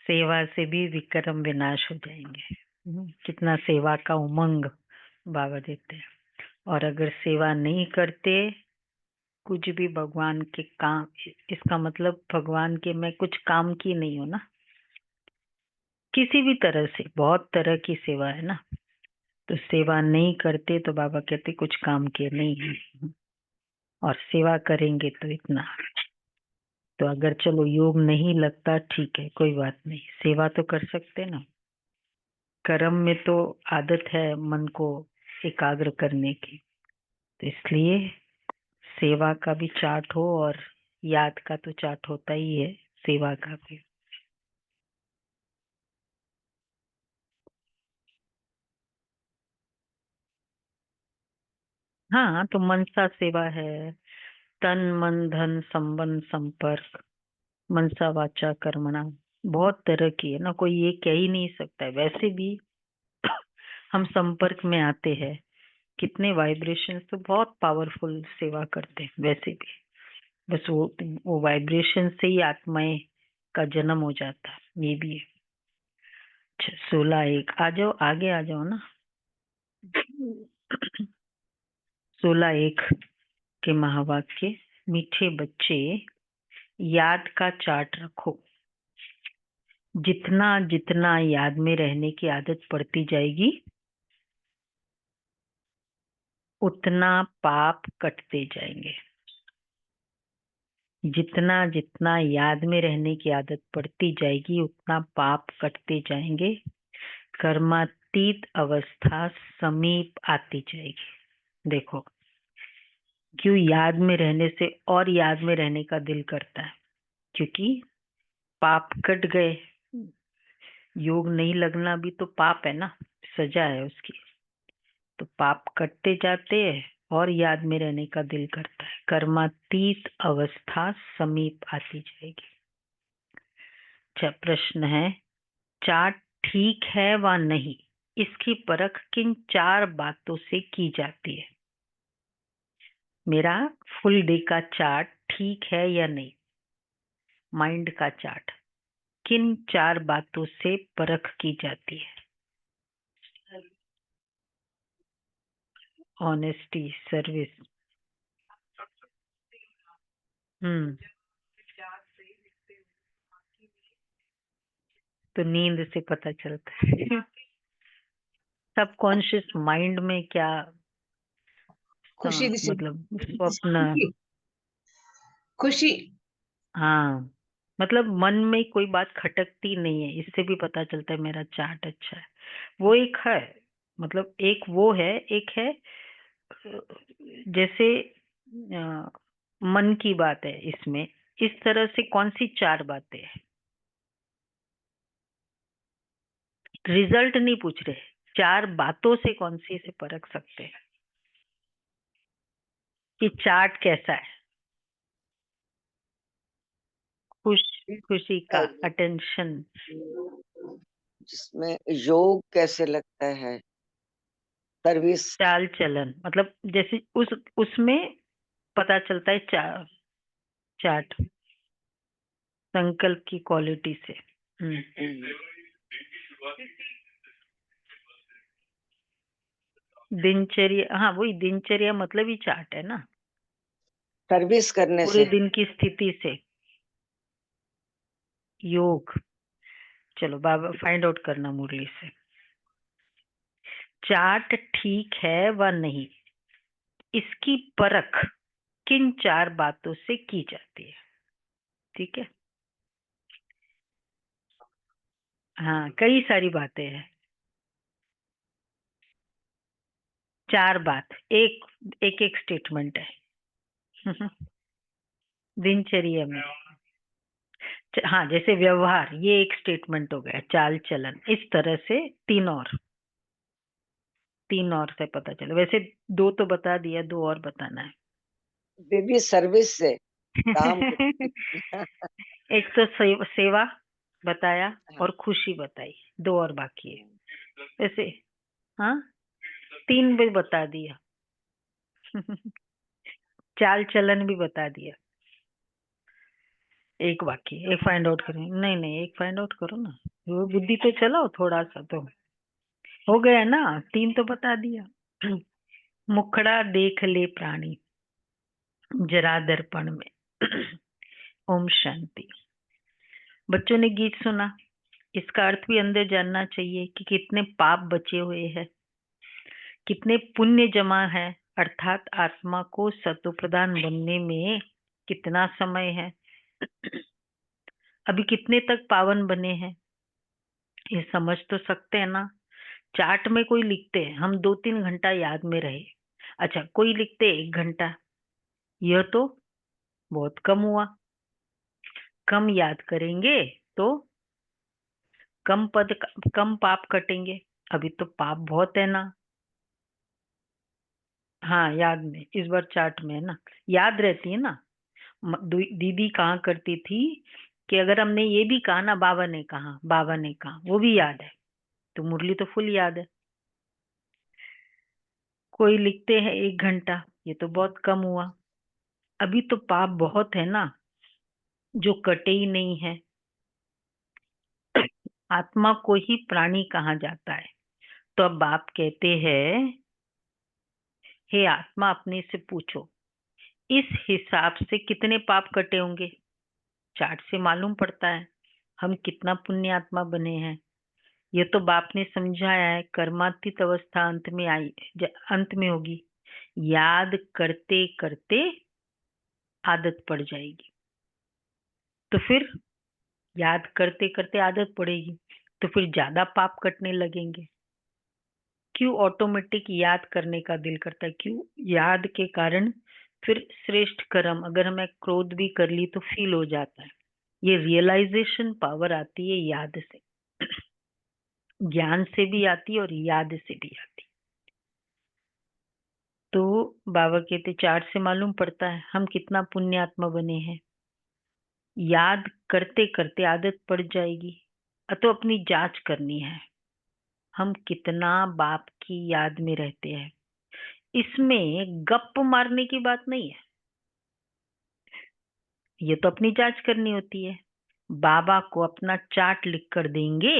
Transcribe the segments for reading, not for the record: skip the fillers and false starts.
सेवा से भी विक्रम विनाश हो जाएंगे। कितना सेवा का उमंग बाबा देते हैं। और अगर सेवा नहीं करते कुछ भी भगवान के काम, इसका मतलब भगवान के मैं कुछ काम की नहीं हूँ ना, किसी भी तरह से। बहुत तरह की सेवा है ना, तो सेवा नहीं करते तो बाबा कहते कुछ काम के नहीं है। और सेवा करेंगे तो इतना। तो अगर चलो योग नहीं लगता, ठीक है, कोई बात नहीं, सेवा तो कर सकते ना। कर्म में तो आदत है मन को एकाग्र करने की, तो इसलिए सेवा का भी चार्ट हो और याद का तो चार्ट होता ही है, सेवा का भी। हाँ, तो मनसा सेवा है, तन मन धन संबंध संपर्क, मनसा वाचा कर्मणा, बहुत तरह की है ना, कोई ये कह ही नहीं सकता है। वैसे भी हम संपर्क में आते हैं, कितने वाइब्रेशन, तो बहुत पावरफुल सेवा करते हैं वैसे भी। बस वो वाइब्रेशन से ही आत्माएं का जन्म हो जाता है, ये भी है। 16:01 आ जाओ, आगे आ जाओ ना। 16:01 के महावाक्य, मीठे बच्चे याद का चार्ट रखो। जितना जितना याद में रहने की आदत पड़ती जाएगी, उतना पाप कटते जाएंगे। जितना जितना याद में रहने की आदत पड़ती जाएगी, उतना पाप कटते जाएंगे। कर्मातीत अवस्था समीप आती जाएगी। देखो, क्यों याद में रहने से और याद में रहने का दिल करता है? क्योंकि पाप कट गए। योग नहीं लगना भी तो पाप है ना, सजा है उसकी। तो पाप कटते जाते हैं और याद में रहने का दिल करता है। कर्मातीत अवस्था समीप आती जाएगी। अच्छा, प्रश्न है, चार्ट ठीक है व नहीं, इसकी परख किन 4 बातों से की जाती है? मेरा फुल डे का चार्ट ठीक है या नहीं, माइंड का चार्ट, किन 4 बातों से परख की जाती है? Honesty, service. हम्म तो नींद से पता चलता है। सबकॉन्शियस माइंड में क्या, खुशी से, मतलब स्वप्न। खुशी। हाँ, मतलब मन में कोई बात खटकती नहीं है, इससे भी पता चलता है मेरा चार्ट अच्छा है। वो एक है, मतलब एक वो है, एक है जैसे मन की बात है इसमें। इस तरह से कौन सी 4 बातें हैं? रिजल्ट नहीं पूछ रहे, 4 बातों से कौन सी से परख सकते हैं कि चार्ट कैसा है? खुश, खुशी का अटेंशन। जिसमें योग कैसे लगता है, सर्विस। चाल चलन, मतलब जैसे उसमें पता चलता है चार्ट, संकल्प की क्वालिटी से। दिनचर्या, हाँ वही दिनचर्या मतलब ही चार्ट है ना, सर्विस करने पूरे से। दिन की स्थिति से। योग, चलो बाबा फाइंड आउट करना मुरली से, चार्ट ठीक है व नहीं, इसकी परख किन 4 बातों से की जाती है? ठीक है, हाँ कई सारी बातें हैं। 4 बात, एक एक एक स्टेटमेंट है। दिनचर्या में, हाँ जैसे व्यवहार, ये एक स्टेटमेंट हो गया, चाल चलन, इस तरह से 3 और से पता चला। वैसे 2 तो बता दिया, 2 और बताना है। बेबी सर्विस से काम एक तो सेवा बताया और खुशी बताई, 2 और बाकी है वैसे। हाँ, 3 भी बता दिया। चाल चलन भी बता दिया। एक बाकी, एक फाइंड आउट करें, नहीं नहीं एक फाइंड आउट करो ना, वो बुद्धि तो चलाओ थोड़ा सा तो। हो गया ना, 3 तो बता दिया। मुखड़ा देख ले प्राणी जरा दर्पण में। ओम शांति। बच्चों ने गीत सुना, इसका अर्थ भी अंदर जानना चाहिए कि कितने पाप बचे हुए हैं, कितने पुण्य जमा है, अर्थात आत्मा को सत्व प्रदान बनने में कितना समय है, अभी कितने तक पावन बने हैं, ये समझ तो सकते हैं ना। चार्ट में कोई लिखते हैं हम 2-3 घंटा याद में रहे, अच्छा कोई लिखते 1 घंटा, यह तो बहुत कम हुआ। कम याद करेंगे तो कम पाप कटेंगे, अभी तो पाप बहुत है ना। हाँ याद में, इस बार चार्ट में है ना, याद रहती है ना। दीदी कहा करती थी कि अगर हमने ये भी कहा ना, बाबा ने कहा, वो भी याद है, तो मुरली तो फुल याद है। कोई लिखते हैं 1 घंटा, ये तो बहुत कम हुआ, अभी तो पाप बहुत है ना, जो कटे ही नहीं है। आत्मा को ही प्राणी कहा जाता है, तो अब बाप कहते हैं, हे आत्मा अपने से पूछो, इस हिसाब से कितने पाप कटे होंगे। चार्ट से मालूम पड़ता है हम कितना पुण्य आत्मा बने हैं। ये तो बाप ने समझाया है, कर्मातीत अवस्था अंत में अंत में होगी, याद करते करते आदत पड़ जाएगी। तो फिर याद करते करते आदत पड़ेगी, तो फिर ज्यादा पाप कटने लगेंगे। क्यों ऑटोमेटिक याद करने का दिल करता है, क्यों? याद के कारण फिर श्रेष्ठ कर्म, अगर हमें क्रोध भी कर ली तो फील हो जाता है। ये रियलाइजेशन पावर आती है याद से, ज्ञान से भी आती है और याद से भी आती है। तो बाबा कहते चार्ट से मालूम पड़ता है हम कितना पुण्यात्मा बने हैं, याद करते करते आदत पड़ जाएगी। तो अपनी जांच करनी है, हम कितना बाप की याद में रहते हैं। इसमें गप मारने की बात नहीं है, ये तो अपनी जांच करनी होती है। बाबा को अपना चार्ट लिख कर देंगे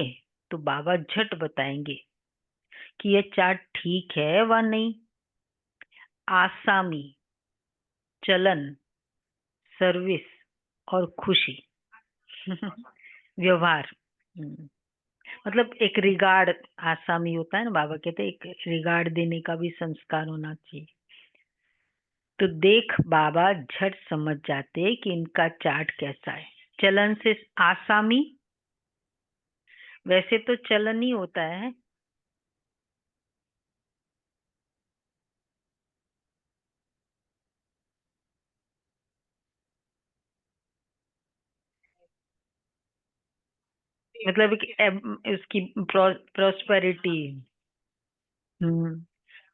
तो बाबा झट बताएंगे कि यह चार्ट ठीक है व नहीं। आसामी, चलन, सर्विस और खुशी। व्यवहार, मतलब एक रिगार्ड, आसामी होता है ना, बाबा कहते हैं एक रिगार्ड देने का भी संस्कार होना चाहिए। तो देख बाबा झट समझ जाते हैं कि इनका चार्ट कैसा है। चलन से आसामी, वैसे तो चलन ही होता है, मतलब उसकी prosperity. Hmm,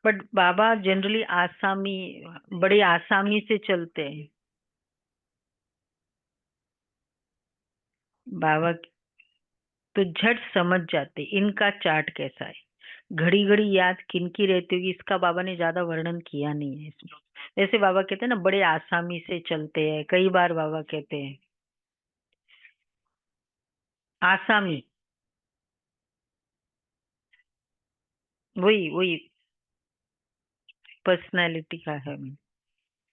but Baba generally आसामी, बड़े आसामी से चलते हैं बाबा। तो झट समझ जाते इनका चार्ट कैसा है। घड़ी घड़ी याद किनकी रहती होगी, इसका बाबा ने ज्यादा वर्णन किया नहीं है इसमें। जैसे बाबा कहते हैं ना, बड़े आसामी से चलते हैं, कई बार बाबा कहते हैं आसामी। वही वही पर्सनैलिटी का है,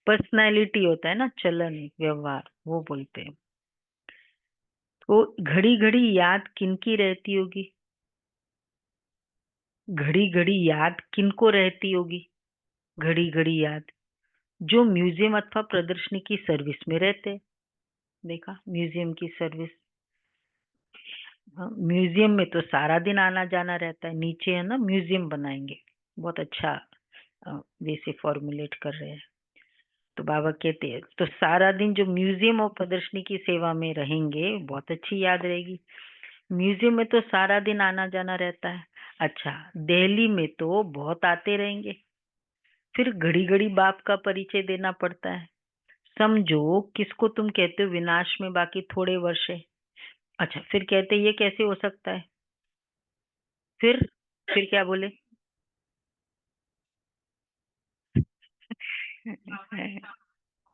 पर्सनैलिटी होता है ना, चलन व्यवहार वो बोलते हैं। वो घड़ी घड़ी याद किनकी रहती होगी, घड़ी घड़ी याद किनको रहती होगी, घड़ी घड़ी याद जो म्यूजियम अथवा प्रदर्शनी की सर्विस में रहते हैं। देखा, म्यूजियम की सर्विस, हाँ, म्यूजियम में तो सारा दिन आना जाना रहता है, नीचे है ना म्यूजियम बनाएंगे, बहुत अच्छा वे से फॉर्मुलेट कर रहे हैं। तो बाबा कहते हैं तो सारा दिन जो म्यूजियम और प्रदर्शनी की सेवा में रहेंगे बहुत अच्छी याद रहेगी। म्यूजियम में तो सारा दिन आना जाना रहता है, अच्छा दिल्ली में तो बहुत आते रहेंगे, फिर घड़ी घड़ी बाप का परिचय देना पड़ता है। समझो किसको तुम कहते हो विनाश में बाकी थोड़े वर्ष है। अच्छा फिर कहते ये कैसे हो सकता है, फिर फिर क्या बोले?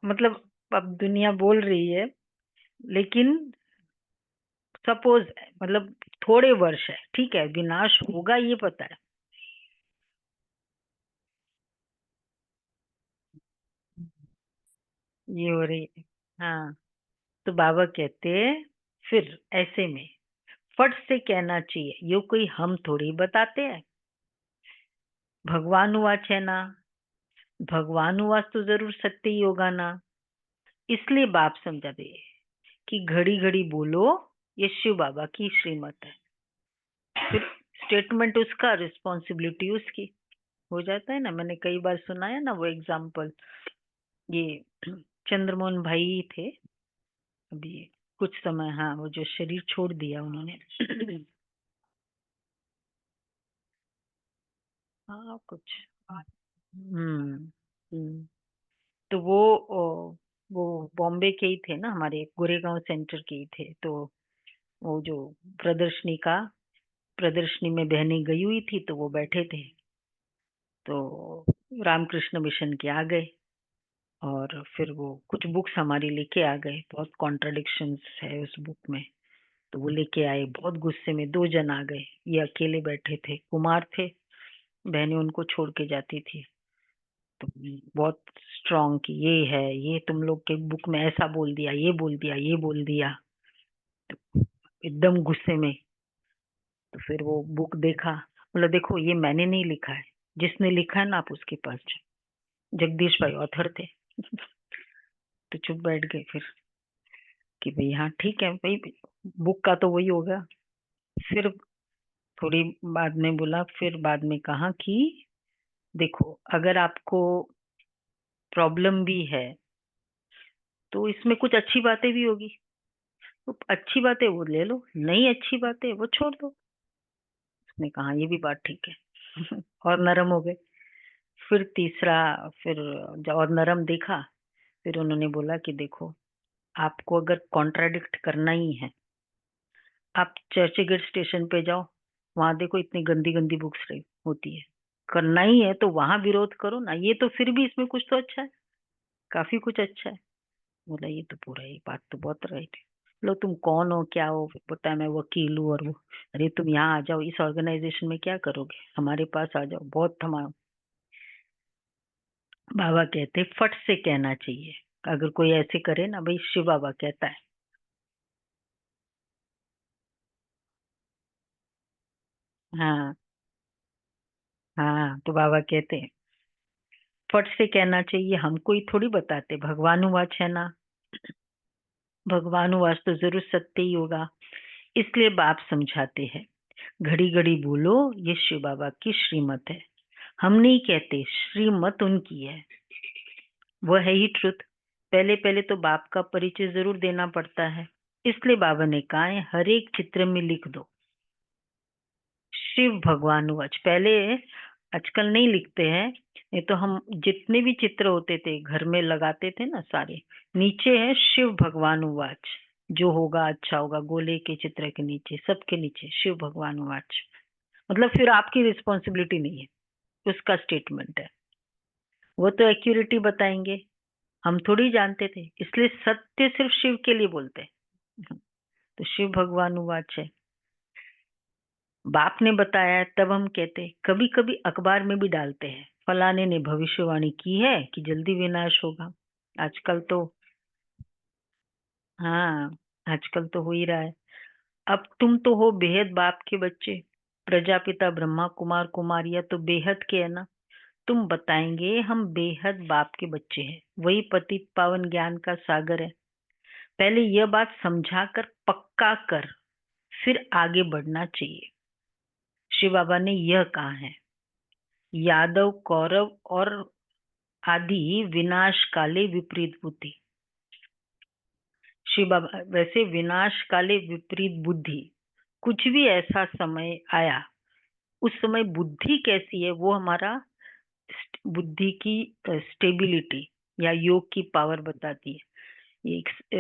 मतलब अब दुनिया बोल रही है लेकिन सपोज मतलब थोड़े वर्ष है, ठीक है, विनाश होगा ये पता है। ये हो रही है। हाँ, तो बाबा कहते हैं फिर ऐसे में फट से कहना चाहिए, ये कोई हम थोड़ी बताते हैं। भगवान उवाच है ना, भगवान उवाच तो जरूर सत्य ही होगा ना। इसलिए बाप समझा दे कि घड़ी घड़ी बोलो, ये शिव बाबा की श्रीमत है। फिर स्टेटमेंट उसका, रिस्पॉन्सिबिलिटी उसकी। हो जाता है ना, मैंने कई बार सुना है ना वो एग्जाम्पल। ये चंद्रमोहन भाई थे अभी कुछ समय, हाँ, वो जो शरीर छोड़ दिया उन्होंने। हाँ कुछ। हम्म। हम्म। तो वो बॉम्बे के ही थे ना, हमारे गोरेगांव सेंटर के ही थे। तो वो जो प्रदर्शनी में बहनें गई हुई थी, तो वो बैठे थे। तो रामकृष्ण मिशन के आ गए, और फिर वो कुछ बुक्स हमारी लेके आ गए, बहुत कॉन्ट्रडिक्शंस है उस बुक में। तो वो लेके आए, बहुत गुस्से में 2 जन आ गए। ये अकेले बैठे थे, कुमार थे, बहनें उनको छोड़ के जाती थी। तो बहुत स्ट्रांग की ये है, ये तुम लोग के बुक में ऐसा बोल दिया, ये बोल दिया, ये बोल दिया, एकदम गुस्से में। तो फिर वो बुक देखा, बोला देखो ये मैंने नहीं लिखा है, जिसने लिखा है ना आप उसके पास जाओ। जगदीश भाई ऑथर थे। तो चुप बैठ गए फिर कि भाई हाँ ठीक है भाई, बुक का तो वही होगा। फिर थोड़ी बाद में बोला, फिर बाद में कहा कि देखो अगर आपको प्रॉब्लम भी है तो इसमें कुछ अच्छी बातें भी होगी, तो अच्छी बातें वो ले लो, नहीं अच्छी बातें वो छोड़ दो। उसने कहा ये भी बात ठीक है। और नरम हो गए। फिर तीसरा, फिर जब और नरम देखा, फिर उन्होंने बोला कि देखो आपको अगर कॉन्ट्राडिक्ट करना ही है, आप चर्चगेट स्टेशन पे जाओ, वहां देखो इतनी गंदी गंदी बुक्स रही होती है। करना ही है तो वहां विरोध करो ना, ये तो फिर भी इसमें कुछ तो अच्छा है, काफी कुछ अच्छा है। बोला ये तो पूरा, ये बात तो बहुत राइट है। लो तुम कौन हो, क्या हो, फिर बोलता है मैं वकील हूँ और वो। अरे तुम यहाँ आ जाओ, इस ऑर्गेनाइजेशन में क्या करोगे, हमारे पास आ जाओ, बहुत थमा। बाबा कहते फट से कहना चाहिए, अगर कोई ऐसे करे ना, भाई शिव बाबा कहता है। हाँ। हाँ, तो बाबा कहते हैं फट से कहना चाहिए, हम कोई थोड़ी बताते, भगवान वाच है ना, भगवान वाच तो जरूर सत्य ही होगा। इसलिए बाप समझाते हैं, घड़ी घड़ी बोलो, ये शिव बाबा की श्रीमत है। हम नहीं कहते, श्रीमत उनकी है, वो है ही ट्रुथ। पहले पहले तो बाप का परिचय जरूर देना पड़ता है। इसलिए बाबा ने कहा है हर एक चित्र में लिख दो शिव भगवान वाच। पहले, आजकल नहीं लिखते हैं, नहीं तो हम जितने भी चित्र होते थे घर में लगाते थे ना सारे, नीचे है शिव भगवान वाच। जो होगा अच्छा होगा, गोले के चित्र के नीचे, सबके नीचे शिव भगवान वाच। मतलब फिर आपकी रिस्पॉन्सिबिलिटी नहीं है, उसका स्टेटमेंट है। वो तो एक्यूरेटी बताएंगे, हम थोड़ी जानते थे, इसलिए सत्य सिर्फ शिव के लिए बोलते हैं। तो शिव भगवान वाच है, बाप ने बताया है, तब हम कहते। कभी कभी अखबार में भी डालते हैं, फलाने ने भविष्यवाणी की है कि जल्दी विनाश होगा। आजकल तो, हाँ, आजकल तो हो ही रहा है। अब तुम तो हो बेहद बाप के बच्चे, प्रजापिता ब्रह्मा कुमार कुमारियां तो बेहद के है ना। तुम बताएंगे हम बेहद बाप के बच्चे हैं, वही पतित पावन ज्ञान का सागर है। पहले यह बात समझा कर पक्का कर, फिर आगे बढ़ना चाहिए। शिव बाबा ने यह कहा है, यादव कौरव और आदि विनाश काले विपरीत बुद्धि। शिव बाबा वैसे विनाश काले विपरीत बुद्धि, कुछ भी ऐसा समय आया, उस समय बुद्धि कैसी है वो हमारा बुद्धि की स्टेबिलिटी या योग की पावर बताती है।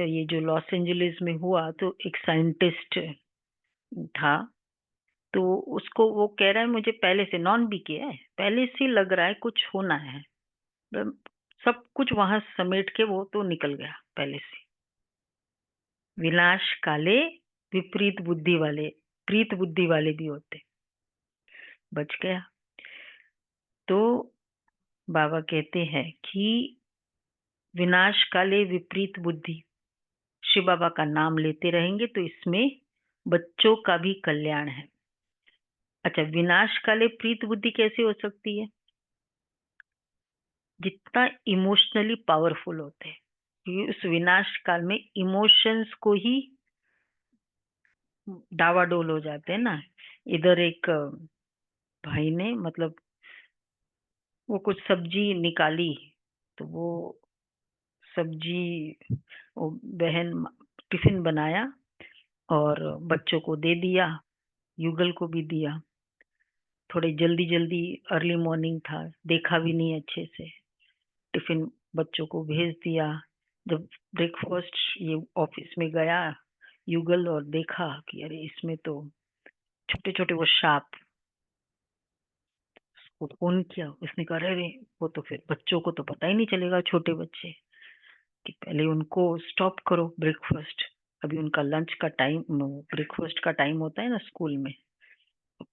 ये जो लॉस एंजलिस में हुआ, तो एक साइंटिस्ट था, तो उसको वो कह रहा है मुझे पहले से, नॉन बीके है, पहले से लग रहा है कुछ होना है। सब कुछ वहां समेट के वो तो निकल गया पहले से। विनाश काले विपरीत बुद्धि वाले, प्रीत बुद्धि वाले भी होते। बच गया। तो बाबा कहते हैं कि विनाश काले विपरीत बुद्धि, शिव बाबा का नाम लेते रहेंगे तो इसमें बच्चों का भी कल्याण है। अच्छा, विनाश काले प्रीत बुद्धि कैसे हो सकती है? जितना इमोशनली पावरफुल होते हैं, क्योंकि उस विनाश काल में इमोशंस को ही डावाडोल हो जाते हैं ना। इधर एक भाई ने मतलब वो कुछ सब्जी निकाली, तो वो सब्जी वो बहन टिफिन बनाया और बच्चों को दे दिया, युगल को भी दिया। थोड़े जल्दी जल्दी अर्ली मॉर्निंग था, देखा भी नहीं अच्छे से, टिफिन बच्चों को भेज दिया। जब ब्रेकफास्ट ये ऑफिस में गया युगल और देखा कि अरे इसमें तो छोटे छोटे वो सांप, उसको फोन किया, उसने कहा अरे वो तो फिर बच्चों को तो पता ही नहीं चलेगा, छोटे बच्चे, कि पहले उनको स्टॉप करो ब्रेकफास्ट, अभी उनका लंच का टाइम, ब्रेकफास्ट का टाइम होता है ना स्कूल में,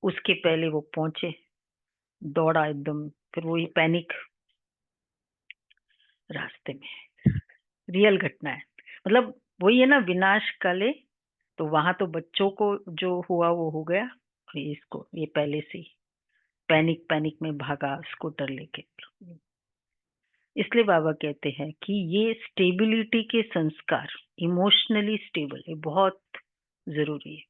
उसके पहले वो पहुंचे, दौड़ा एकदम, फिर वही पैनिक रास्ते में। रियल घटना है, मतलब वही है ना, विनाश काले। तो वहां तो बच्चों को जो हुआ वो हो गया, और इसको ये पहले से ही पैनिक पैनिक में भागा स्कूटर लेके। इसलिए बाबा कहते हैं कि ये स्टेबिलिटी के संस्कार, इमोशनली स्टेबल, ये बहुत जरूरी है।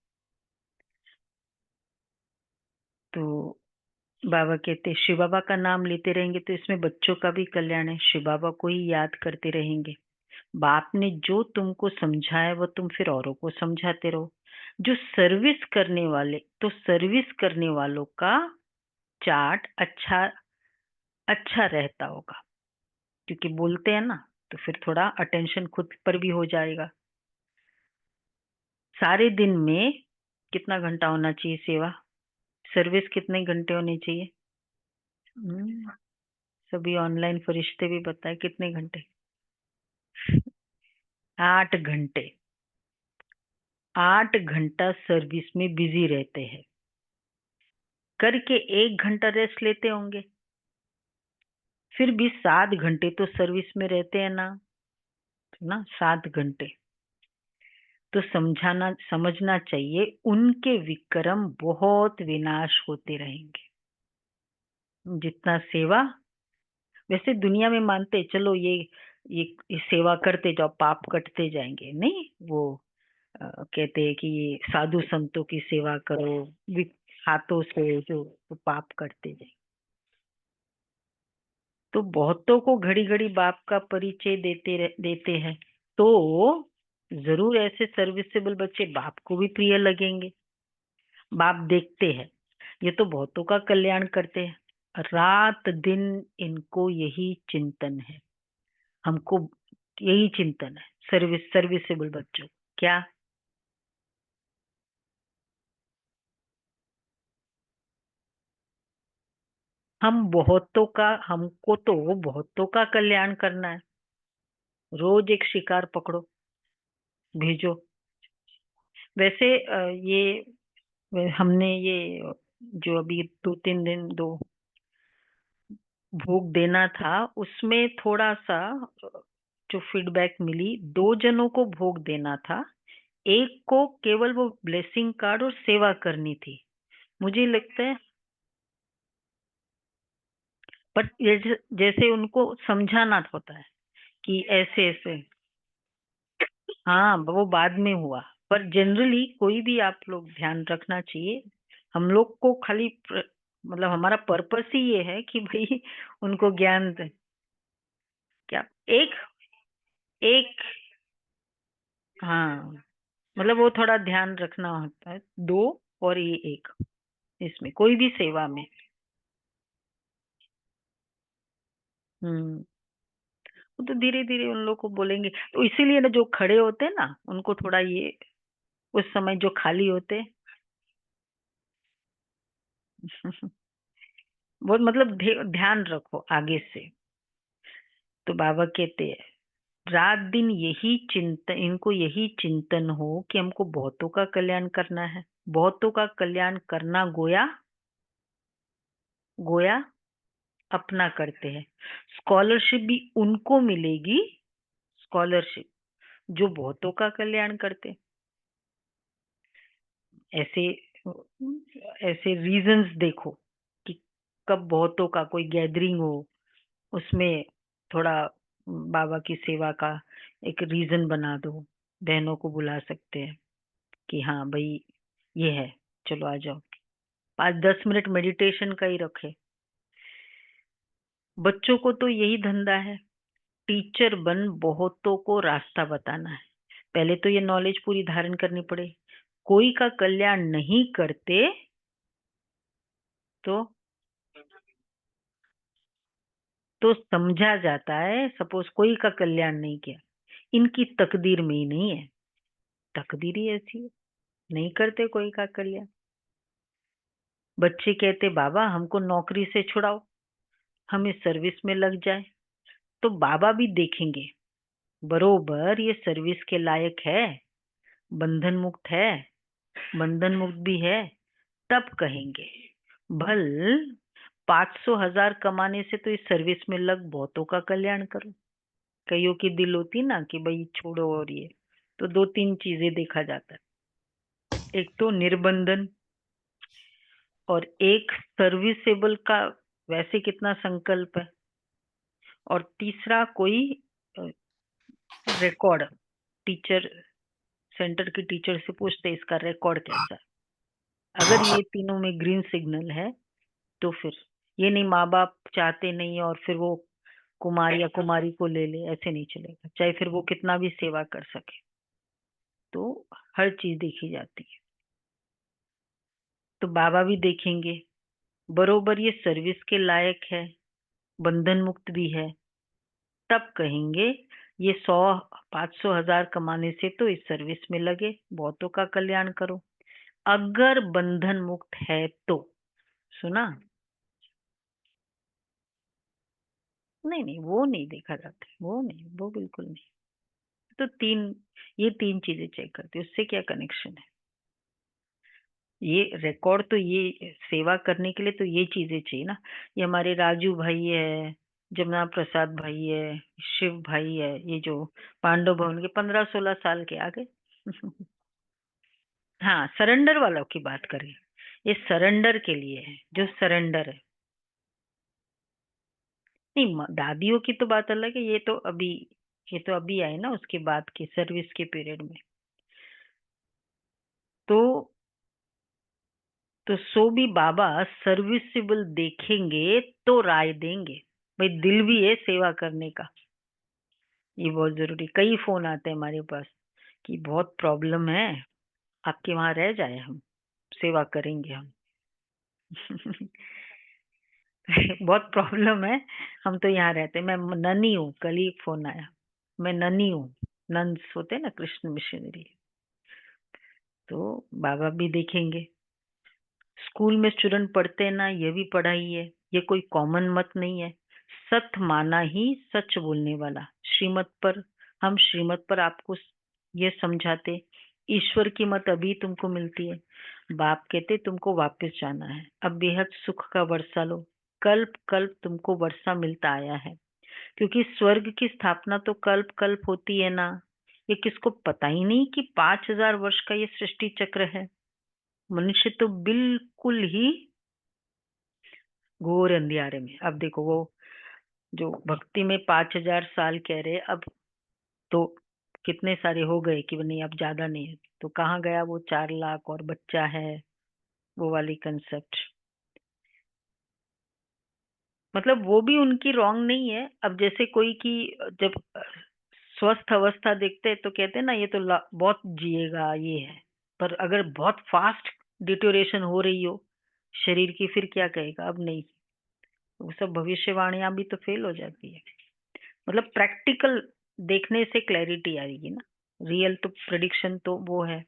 तो बाबा कहते हैं शिव बाबा का नाम लेते रहेंगे तो इसमें बच्चों का भी कल्याण है, शिव बाबा को ही याद करते रहेंगे। बाप ने जो तुमको समझाया वो तुम फिर औरों को समझाते रहो। जो सर्विस करने वाले, तो सर्विस करने वालों का चार्ट अच्छा अच्छा रहता होगा, क्योंकि बोलते हैं ना, तो फिर थोड़ा अटेंशन खुद पर भी हो जाएगा। सारे दिन में कितना घंटा होना चाहिए सेवा, सर्विस कितने घंटे होने चाहिए? हम्म, सभी ऑनलाइन फरिश्ते भी बताए कितने घंटे? 8 घंटे। 8 घंटा सर्विस में बिजी रहते हैं, करके 1 घंटा रेस्ट लेते होंगे, फिर भी 7 घंटे तो सर्विस में रहते हैं ना, ना 7 घंटे। तो समझना चाहिए उनके विक्रम बहुत विनाश होते रहेंगे। जितना सेवा, वैसे दुनिया में मानते हैं, चलो ये सेवा करते जाओ पाप कटते जाएंगे, नहीं वो कहते हैं कि ये साधु संतों की सेवा करो, हाथों से जो तो पाप करते जाए। तो बहुतों को घड़ी घड़ी बाप का परिचय देते हैं, तो जरूर ऐसे सर्विसेबल बच्चे बाप को भी प्रिय लगेंगे। बाप देखते हैं ये तो बहुतों का कल्याण करते हैं, रात दिन इनको यही चिंतन है, हमको यही चिंतन है, सर्विसेबल बच्चों। क्या हम बहुतों का, हमको तो बहुतों का कल्याण करना है। रोज एक शिकार पकड़ो, भेजो। वैसे ये हमने ये जो अभी 2-3 दिन दो भोग देना था, उसमें थोड़ा सा जो फीडबैक मिली, 2 जनों को भोग देना था, एक को केवल वो ब्लेसिंग कार्ड और सेवा करनी थी। मुझे लगता है, बट जैसे उनको समझाना होता है कि ऐसे ऐसे, हाँ वो बाद में हुआ। पर जनरली कोई भी आप लोग ध्यान रखना चाहिए, हम लोग को खाली मतलब हमारा पर्पस ही ये है कि भाई उनको ज्ञान दे। क्या एक एक हाँ, मतलब वो थोड़ा ध्यान रखना होता है, दो और ये एक, इसमें कोई भी सेवा में। हम्म, वो तो धीरे धीरे उन लोग को बोलेंगे, तो इसीलिए ना जो खड़े होते हैं ना उनको थोड़ा ये, उस समय जो खाली होते हैं बहुत मतलब ध्यान रखो आगे से। तो बाबा कहते हैं रात दिन यही चिंतन, इनको यही चिंतन हो कि हमको बहुतों का कल्याण करना है। बहुतों का कल्याण करना गोया गोया अपना करते हैं। स्कॉलरशिप भी उनको मिलेगी, स्कॉलरशिप जो बहुतों का कल्याण करते। ऐसे ऐसे रीजंस देखो कि कब बहुतों का कोई गैदरिंग हो, उसमें थोड़ा बाबा की सेवा का एक रीजन बना दो, बहनों को बुला सकते हैं कि हाँ भाई ये है, चलो आ जाओ। 5-10 मिनट मेडिटेशन का ही रखे। बच्चों को तो यही धंधा है, टीचर बन बहुतों को रास्ता बताना है। पहले तो ये नॉलेज पूरी धारण करनी पड़े। कोई का कल्याण नहीं करते तो समझा जाता है, सपोज कोई का कल्याण नहीं किया, इनकी तकदीर में ही नहीं है, तकदीर ही ऐसी है, नहीं करते कोई का कल्याण। बच्चे कहते बाबा हमको नौकरी से छुड़ाओ, हम इस सर्विस में लग जाए। तो बाबा भी देखेंगे बरोबर ये सर्विस के लायक है, बंधन मुक्त है, बंधन मुक्त भी है, तब कहेंगे। भल 500,000 कमाने से तो इस सर्विस में लग बहुतों का कल्याण करो। कईयों की दिल होती ना कि भाई छोड़ो, और ये तो 2-3 चीजें देखा जाता है। एक तो निर्बंधन, और एक सर्विसेबल का वैसे कितना संकल्प है, और तीसरा कोई रिकॉर्ड। टीचर, सेंटर के टीचर से पूछते इसका रिकॉर्ड कैसा है। अगर ये तीनों में ग्रीन सिग्नल है तो फिर ये नहीं माँ बाप चाहते नहीं और फिर वो कुमार या कुमारी को ले ले, ऐसे नहीं चलेगा, चाहे फिर वो कितना भी सेवा कर सके। तो हर चीज देखी जाती है। तो बाबा भी देखेंगे बरोबर ये सर्विस के लायक है, बंधन मुक्त भी है, तब कहेंगे ये 100-500,000 कमाने से तो इस सर्विस में लगे, बहुतों का कल्याण करो। अगर बंधन मुक्त है तो, सुना? नहीं नहीं, वो नहीं देखा जाता, वो नहीं, वो बिल्कुल नहीं। तो ये तीन चीजें चेक करते, उससे क्या कनेक्शन है। ये रिकॉर्ड तो ये सेवा करने के लिए तो ये चीजें चाहिए ना। ये हमारे राजू भाई है, जमुना प्रसाद भाई है, शिव भाई है, ये जो पांडव भवन के 15-16 साल के आ गए। हाँ, सरेंडर वालों की बात करें, ये सरेंडर के लिए है, जो सरेंडर है। नहीं, दादियों की तो बात अलग है, ये तो अभी आए ना उसके बाद के सर्विस के पीरियड में। तो सो भी बाबा सर्विसेबल देखेंगे तो राय देंगे। भाई दिल भी है सेवा करने का, ये बहुत जरूरी। कई फोन आते हैं हमारे पास कि बहुत प्रॉब्लम है, आपके वहां रह जाए, हम सेवा करेंगे हम। बहुत प्रॉब्लम है, हम तो यहाँ रहते हैं, मैं ननी हूँ, कल ही फोन आया, मैं ननी हूँ। नन्स होते हैं ना कृष्ण मिशनरी। तो बाबा भी देखेंगे। स्कूल में स्टूडेंट पढ़ते हैं ना, ये भी पढ़ाई है, ये कोई कॉमन मत नहीं है। सत माना ही सच बोलने वाला। हम श्रीमत पर आपको ये समझाते, ईश्वर की मत अभी तुमको मिलती है। बाप कहते तुमको वापस जाना है, अब बेहद सुख का वर्षा लो, कल्प कल्प तुमको वर्षा मिलता आया है। क्योंकि स्वर्ग की स्थापना तो कल्प कल्प होती है ना। ये किसको पता ही नहीं कि 5,000 वर्ष का ये सृष्टि चक्र है। मनुष्य तो बिल्कुल ही घोर अंधियारे में। अब देखो वो जो भक्ति में 5,000 साल कह रहे, अब तो कितने सारे हो गए कि नहीं अब ज्यादा नहीं है, तो कहाँ गया वो 4 लाख और बच्चा है, वो वाली कंसेप्ट। मतलब वो भी उनकी रॉन्ग नहीं है। अब जैसे कोई की जब स्वस्थ अवस्था देखते हैं तो कहते हैं ना ये तो बहुत जिएगा, ये है। पर अगर बहुत फास्ट डिटोरेशन हो रही हो शरीर की, फिर क्या कहेगा, अब नहीं। वो सब भविष्यवाणियां भी तो फेल हो जाती है। मतलब प्रैक्टिकल देखने से क्लैरिटी आएगी ना, रियल तो प्रेडिक्शन तो वो है।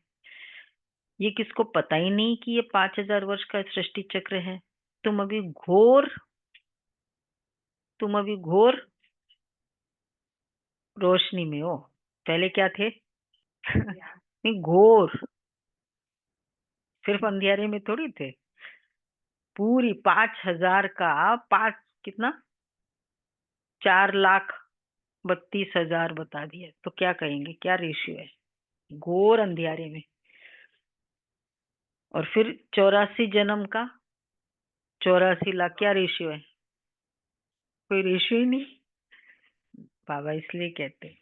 ये किसको पता ही नहीं कि ये 5,000 वर्ष का सृष्टि चक्र है। तुम अभी घोर तुम अभी घोर रोशनी में हो, पहले क्या थे? नहीं, घोर, सिर्फ अंधियारे में थोड़ी थे। पूरी 5,000 का पांच कितना, 4,32,000 बता दिया, तो क्या कहेंगे, क्या रेशियो है? घोर अंधियारे में। और फिर 84 जन्म का 84 लाख, क्या रेशियो है? कोई रेशियो ही नहीं। बाबा इसलिए कहते हैं।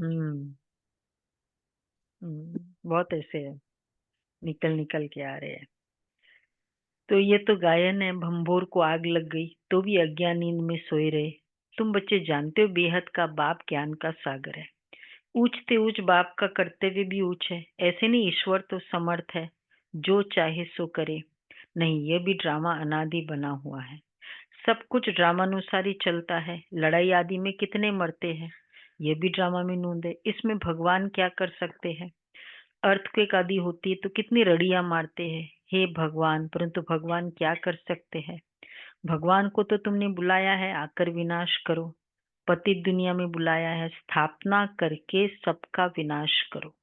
हम्म। बहुत ऐसे है, निकल निकल के आ रहे हैं। तो ये तो गायन है, भंभोर को आग लग गई तो भी अज्ञान नींद में सोए रहे। तुम बच्चे जानते हो बेहद का बाप ज्ञान का सागर है। ऊंचते ऊंच बाप का कर्तव्य भी ऊंच है। ऐसे नहीं, ईश्वर तो समर्थ है, जो चाहे सो करे। नहीं, यह भी ड्रामा अनादि बना हुआ है। सब कुछ ड्रामानुसार ही चलता है। लड़ाई आदि में कितने मरते हैं, ये भी ड्रामा में नूंद है। इसमें भगवान क्या कर सकते हैं? अर्थक्वेक आदि होती है तो कितनी रड़ियां मारते हैं, हे भगवान, परंतु भगवान क्या कर सकते हैं? भगवान को तो तुमने बुलाया है आकर विनाश करो। पतित दुनिया में बुलाया है स्थापना करके सबका विनाश करो।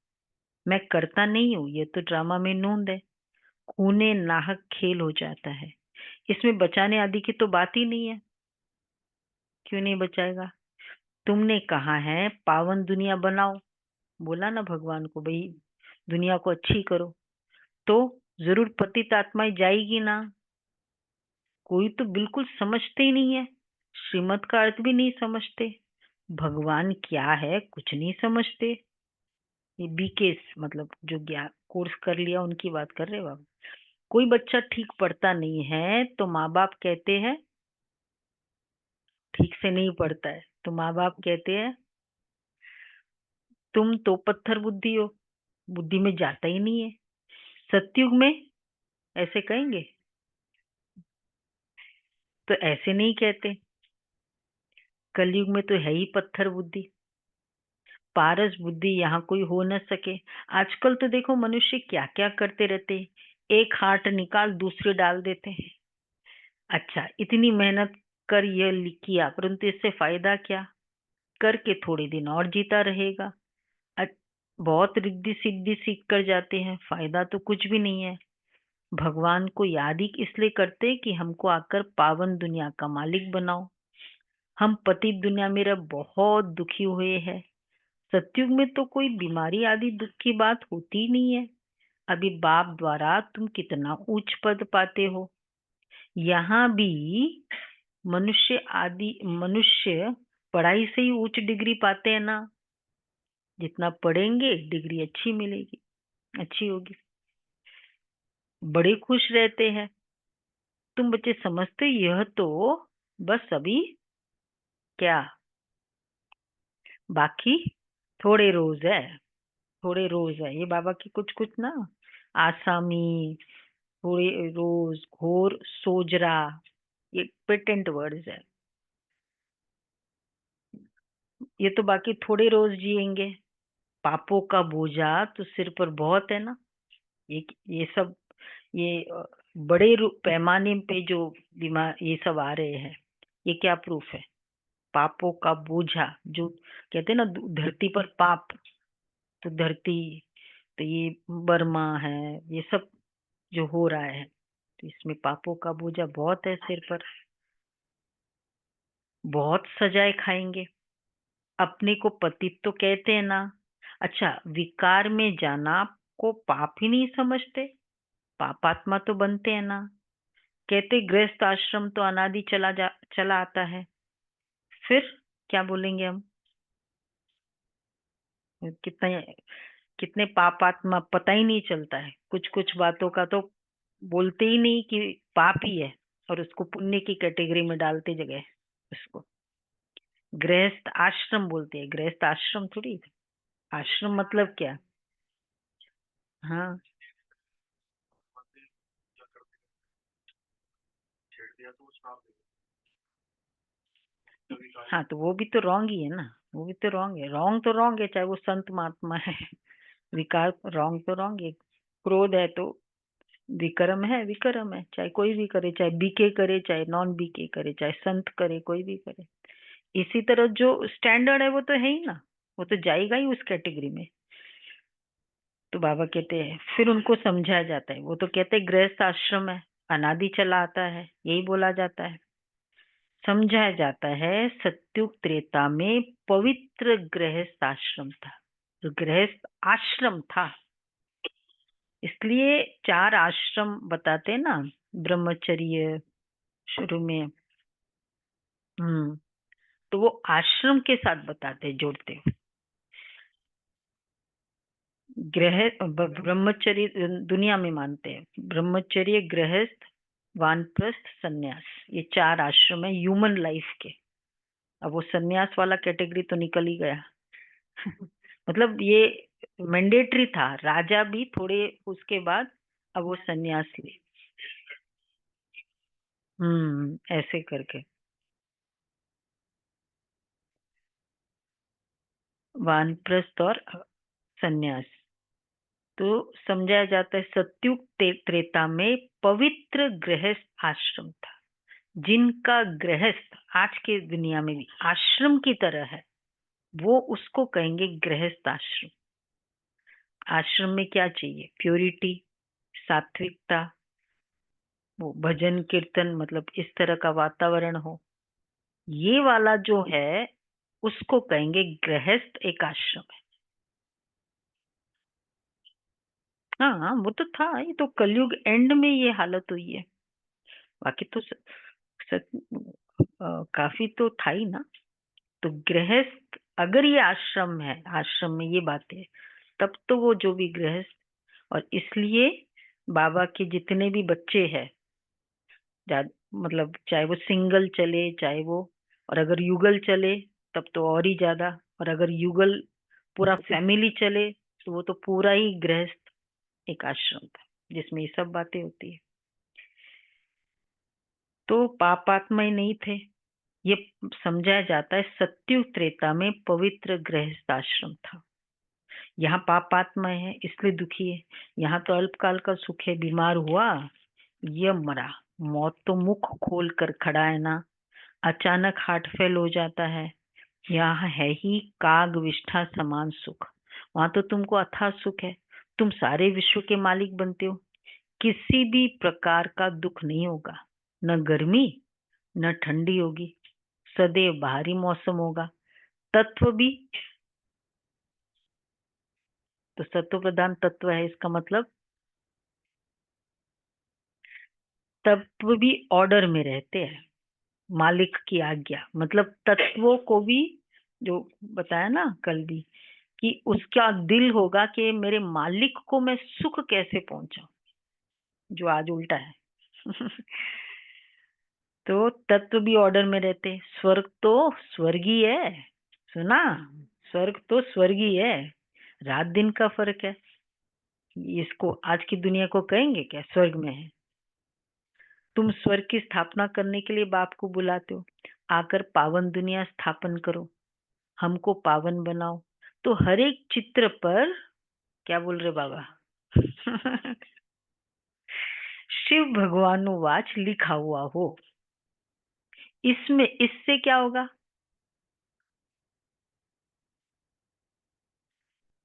मैं करता नहीं हूँ, ये तो ड्रामा में नोंद है। खूने नाहक खेल हो जाता है। इसमें बचाने आदि की तो बात ही नहीं है। क्यों नहीं बचाएगा? तुमने कहा है पावन दुनिया बनाओ, बोला ना भगवान को, भाई दुनिया को अच्छी करो, तो जरूर पतित आत्माएं जाएगी ना। कोई तो बिल्कुल समझते ही नहीं है, श्रीमत का अर्थ भी नहीं समझते, भगवान क्या है कुछ नहीं समझते। ये बीकेस मतलब जो ज्ञान कोर्स कर लिया उनकी बात कर रहे हो आप। कोई बच्चा ठीक पढ़ता नहीं है तो माँ बाप कहते हैं, ठीक से नहीं पढ़ता है तो माँ बाप कहते हैं तुम तो पत्थर बुद्धि हो, बुद्धि में जाता ही नहीं है। सतयुग में ऐसे कहेंगे? तो ऐसे नहीं कहते। कलयुग में तो है ही पत्थर बुद्धि, पारस बुद्धि यहाँ कोई हो न सके। आजकल तो देखो मनुष्य क्या क्या करते रहते हैं, एक हार्ट निकाल दूसरे डाल देते हैं। अच्छा, इतनी मेहनत कर यह किया परंतु इससे फायदा क्या? करके थोड़े दिन और जीता रहेगा। अ- बहुत रिद्धि सिद्धि सीख कर जाते हैं, फायदा तो कुछ भी नहीं है। भगवान को याद ही इसलिए करते हैं कि हमको आकर पावन दुनिया का मालिक बनाओ। हम पतित दुनिया में रह बहुत दुखी हुए हैं। सतयुग में तो कोई बीमारी आदि दुख की बात होती ही नहीं है। अभी बाप द्वारा तुम कितना उच्च पद पाते हो। यहाँ भी मनुष्य पढ़ाई से ही उच्च डिग्री पाते हैं ना। जितना पढ़ेंगे डिग्री अच्छी मिलेगी, अच्छी होगी, बड़े खुश रहते हैं। तुम बच्चे समझते हो, यह तो बस अभी क्या, बाकी थोड़े रोज है, थोड़े रोज है ये बाबा की कुछ कुछ ना, आसामी, थोड़े रोज, घोर, सोजरा, ये पेटेंट वर्ड्स है। ये तो बाकी थोड़े रोज जिएंगे। पापों का बोझा तो सिर पर बहुत है ना। ये सब, ये बड़े पैमाने पे जो बीमार ये सब आ रहे हैं, ये क्या प्रूफ है? पापों का बोझा जो कहते हैं ना, धरती पर पाप, तो धरती, तो ये बर्मा है, ये सब जो हो रहा है, तो इसमें पापों का बोझा बहुत है सिर पर। बहुत सजाए खाएंगे। अपने को पतित तो कहते हैं ना। अच्छा, विकार में जाना को पाप ही नहीं समझते? पापात्मा तो बनते हैं ना। कहते गृहस्थ आश्रम तो अनादि चला आता है। फिर क्या बोलेंगे हम? कितने कितने पापात्मा पता ही नहीं चलता है, कुछ कुछ बातों का तो बोलते ही नहीं कि पाप ही है, और उसको पुण्य की कैटेगरी में डालते जगह उसको। गृहस्थ आश्रम बोलते हैं, गृहस्थ आश्रम थोड़ी। आश्रम मतलब क्या? हाँ, हाँ, तो वो भी तो रॉन्ग ही है ना। वो भी तो रॉन्ग है, रॉन्ग तो रॉन्ग है, चाहे वो संत महात्मा है। विकार रॉन्ग तो रॉन्ग है। क्रोध है तो विक्रम है, विक्रम है, चाहे कोई भी करे, चाहे बीके करे, चाहे नॉन बीके करे, चाहे संत करे, कोई भी करे। इसी तरह जो स्टैंडर्ड है वो तो है ही ना, वो तो जाएगा ही उस कैटेगरी में। तो बाबा कहते हैं, फिर उनको समझाया जाता है, वो तो कहते हैं गृहस्थ आश्रम है, अनादि चला आता है, यही बोला जाता है। समझाया जाता है सत्युग त्रेता में पवित्र गृहस्थ आश्रम था, तो गृहस्थ आश्रम था, इसलिए 4 आश्रम बताते हैं ना, ब्रह्मचर्य शुरू में। तो वो आश्रम के साथ बताते हैं, जोड़ते हैं। ब्रह्मचर्य दुनिया में मानते हैं, ब्रह्मचर्य, गृहस्थ, वानप्रस्थ, सन्यास, ये 4 आश्रम है ह्यूमन लाइफ के। अब वो सन्यास वाला कैटेगरी तो निकल ही गया। मतलब ये मैंडेटरी था, राजा भी थोड़े उसके बाद अब वो सन्यास ले। ऐसे करके वानप्रस्थ और सन्यास। तो समझाया जाता है सत्युग त्रेता में पवित्र गृहस्थ आश्रम था, जिनका गृहस्थ आज के दुनिया में भी आश्रम की तरह है, वो उसको कहेंगे गृहस्थ आश्रम। आश्रम में क्या चाहिए? प्योरिटी, सात्विकता, वो भजन कीर्तन, मतलब इस तरह का वातावरण हो, ये वाला जो है उसको कहेंगे गृहस्थ एक आश्रम है। हाँ, वो तो था, ये तो कलयुग एंड में ये हालत हुई है। बाकी तो काफी तो था ही ना। तो गृहस्थ, अगर ये आश्रम है, आश्रम में ये बात है, तब तो वो जो भी गृहस्थ, और इसलिए बाबा के जितने भी बच्चे हैं, मतलब चाहे वो सिंगल चले, चाहे वो, और अगर युगल चले तब तो और ही ज्यादा, और अगर युगल पूरा फैमिली चले तो वो तो पूरा ही गृहस्थ एक आश्रम था, जिसमें ये सब बातें होती है। तो पापात्मा ही नहीं थे, ये समझाया जाता है सत्युग त्रेता में पवित्र गृहस्थ आश्रम था। यहाँ पापात्मा है इसलिए दुखी है, यहाँ तो अल्पकाल का सुख है, बीमार हुआ, ये मरा, मौत तो मुख खोल कर खड़ा है ना, अचानक हार्ट फेल हो जाता है। यहाँ है ही काग विष्ठा समान सुख, वहां तो तुमको अथाह सुख है, तुम सारे विश्व के मालिक बनते हो, किसी भी प्रकार का दुख नहीं होगा, न गर्मी न ठंडी होगी, सदैव बाहरी मौसम होगा। तत्व भी, तो सत्व प्रधान तत्व है, इसका मतलब तत्व भी ऑर्डर में रहते हैं, मालिक की आज्ञा, मतलब तत्वों को भी, जो बताया ना कल भी, कि उसका दिल होगा कि मेरे मालिक को मैं सुख कैसे पहुंचाऊं, जो आज उल्टा है। तो तत्व भी ऑर्डर में रहते हैं। स्वर्ग तो स्वर्गीय है, सुना, स्वर्ग तो स्वर्गीय है, रात दिन का फर्क है। इसको आज की दुनिया को कहेंगे क्या स्वर्ग में है? तुम स्वर्ग की स्थापना करने के लिए बाप को बुलाते हो, आकर पावन दुनिया स्थापन करो, हमको पावन बनाओ। तो हर एक चित्र पर क्या बोल रहे बाबा? शिव भगवानुवाच लिखा हुआ हो, इसमें इससे क्या होगा?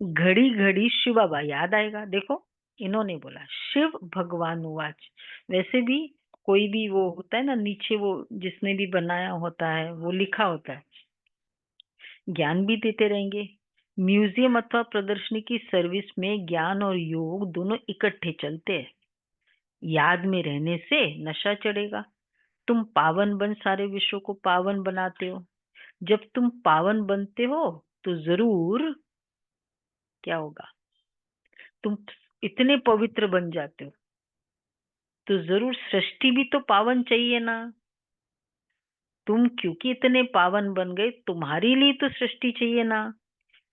घड़ी घड़ी शिव बाबा याद आएगा। देखो, इन्होंने बोला शिव भगवानुवाच, वैसे भी कोई भी वो होता है ना, नीचे वो जिसने भी बनाया होता है वो लिखा होता है, ज्ञान भी देते रहेंगे। म्यूजियम अथवा प्रदर्शनी की सर्विस में ज्ञान और योग दोनों इकट्ठे चलते हैं। याद में रहने से नशा चढ़ेगा, तुम पावन बन सारे विश्व को पावन बनाते हो। जब तुम पावन बनते हो तो जरूर क्या होगा? तुम इतने पवित्र बन जाते हो तो जरूर सृष्टि भी तो पावन चाहिए ना। तुम क्योंकि इतने पावन बन गए, तुम्हारे लिए तो सृष्टि चाहिए ना।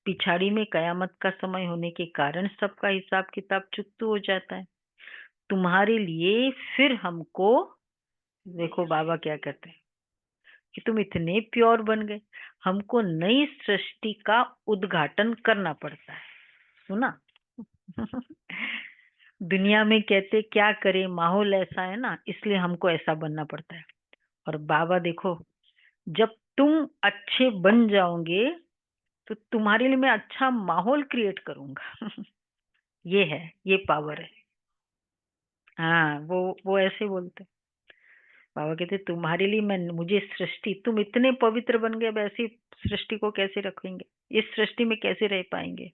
पिछाड़ी में कयामत का समय होने के कारण सबका हिसाब किताब चुकता हो जाता है तुम्हारे लिए। फिर हमको देखो बाबा क्या कहते हैं, कि तुम इतने प्योर बन गए। हमको नई सृष्टि का उद्घाटन करना पड़ता है। सुना? दुनिया में कहते क्या करे, माहौल ऐसा है ना, इसलिए हमको ऐसा बनना पड़ता है। और बाबा देखो, जब तुम अच्छे बन जाओगे तो तुम्हारे लिए मैं अच्छा माहौल क्रिएट करूंगा। ये है, ये पावर है। हाँ, वो ऐसे बोलते। बाबा कहते तुम्हारे लिए मैं, मुझे सृष्टि, तुम इतने पवित्र बन गए, अब ऐसी सृष्टि को कैसे रखेंगे, इस सृष्टि में कैसे रह पाएंगे।